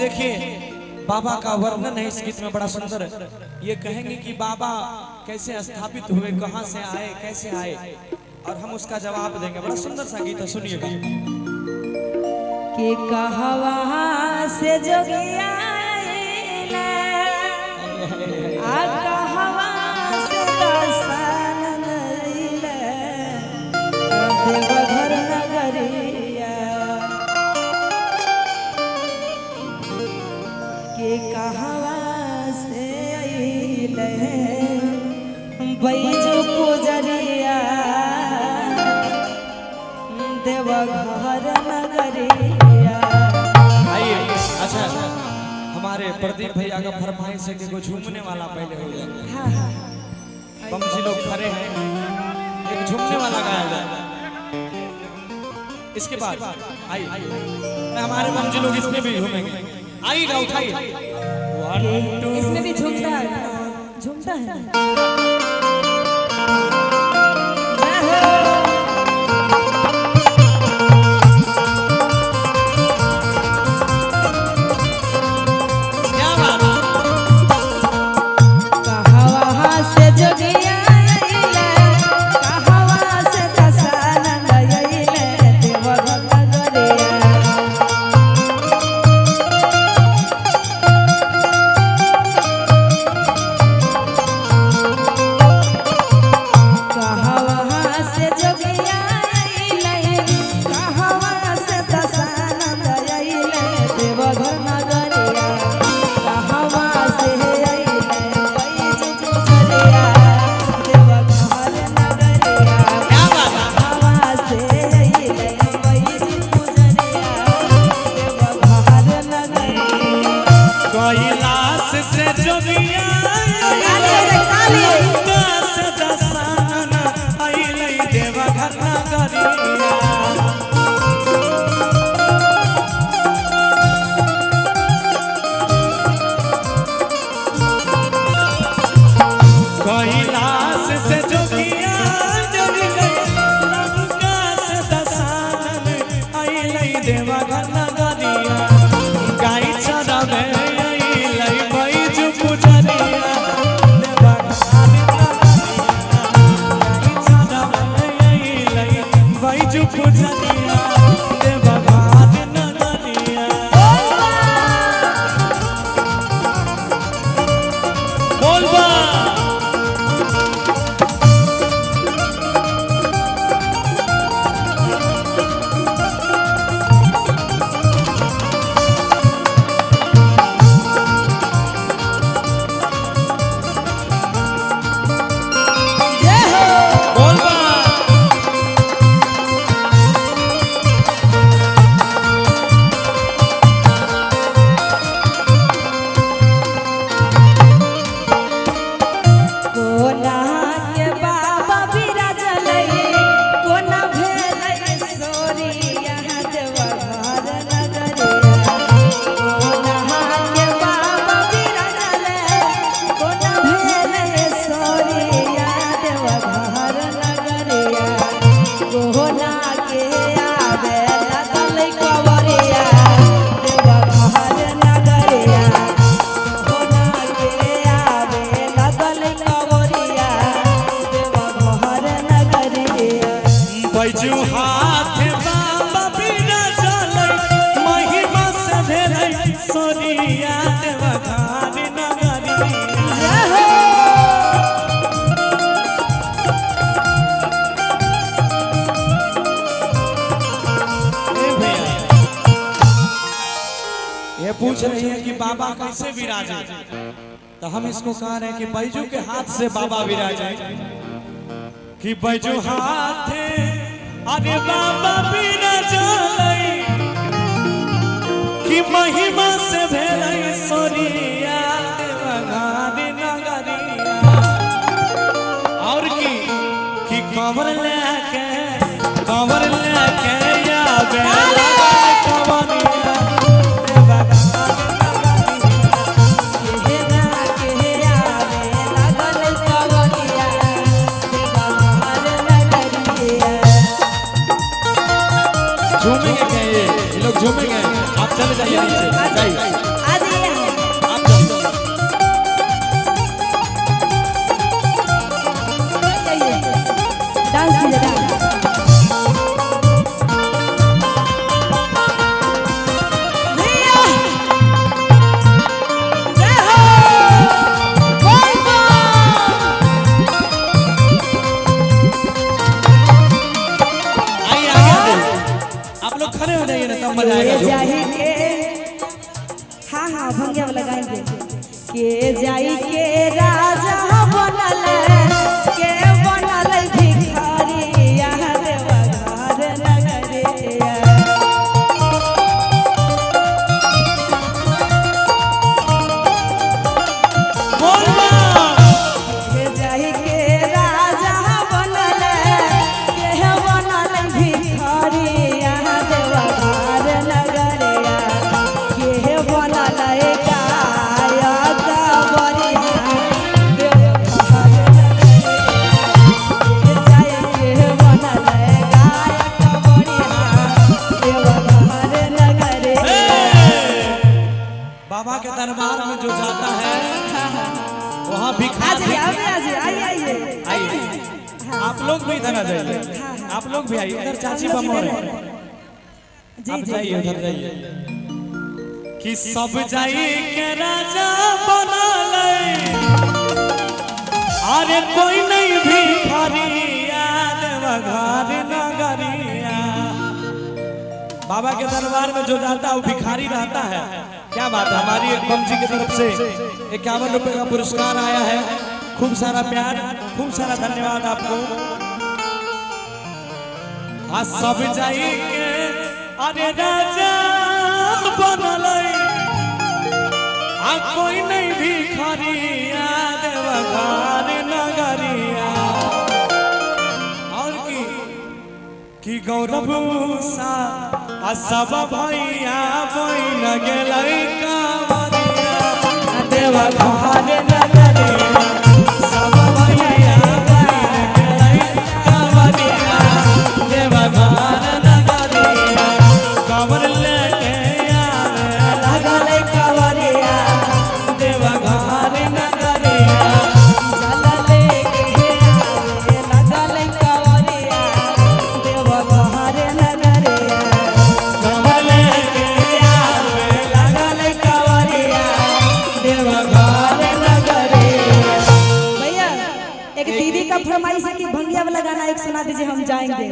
देखिए बाबा का वर्णन है इस गीत में बड़ा सुंदर है। ये कहेंगे कि बाबा कैसे स्थापित हुए, कहां से आए, कैसे आए, और हम उसका जवाब देंगे। बड़ा सुंदर सा गीत है, सुनिएगा। कि कहवा से जोगिया आ कहवा से दर्शन लैले देवघर नगरिया के कहवा से अइले बैजू पुजरिया देवघर नगरिया। आइए, अच्छा हमारे प्रदीप भैया का फरमाइश है कि कोई झूमने वाला पहले हो जाए। हाँ हाँ बम जी लोग खड़े हैं, एक झूमने वाला गाया जाए। इसके बाद आइए हमारे बम जी लोग इसमें भी झूमेंगे। आइएगा, उठाइए। इसमें भी झूमता है, झूमता है ना? पूछ रही है कि बाबा कैसे विराजे, तो हम इसको कह रहे हैं कि बैजू के हाथ से बाबा विराजे। कि बैजू हाथ अरे बाबा विराजे, कि महिमा से भेलै सोनिया देवघर नगरिया। और कि कवर लेके आवे झूमेंगे क्या ये लोग झूमेंगे। आप चले जाइए नीचे जाइए आ जाइए आप चलिए। डांस कीजिए डांस आप लोग खड़े हो जाइए ना तब मजा आएगा जो। जाई के हाँ हाँ भंगिया वाला गाएंगे के जाई के राजा बनल के बनल भिखारी यहाँ देवा घर नगरिया बोल बा। के जाई के राजा बनल के बनल भिखारी यहाँ देवा घर नगरिया के बनल गायक बरिया देवा घर बाबा के दरबार में जो जाता है वहाँ भिखारी आइए आप लोग भी इधर आ जाइए आप लोग भी आइए इधर चाची बमोर है आप जाइए उधर जाइए कि सब जाइए के राजा बना ले अरे कोई नहीं भिखारी याद वघार नगरिया बाबा के दरबार में जो जाता है वो भिखारी रहता है। क्या बात है हमारी एक पंजी की तरफ से 51 रुपए का पुरस्कार आया है। खूब सारा प्यार खूब सारा धन्यवाद आपको। आज सब जाइए अरे राजा बनल आ कोई नहीं भिखारी याद वघार नगरिया और की गौरव सा आ सब भैया बन गेलै कांवरिया देवा घर नगरिया सब भैया बन गेलै कांवरिया देवा घर नगरिया कांवर लेके आवे लगल कवरिया देवा घर नगरिया चल लेके आवे लगल कवरिया देवा घर नगरिया कांवर लेके आवे लगल कांवरिया देवा घर नगरिया। भैया एक दीदी का फरमाइश है कि भंगिया वाला गाना एक सुना दीजिए हम जाएंगे।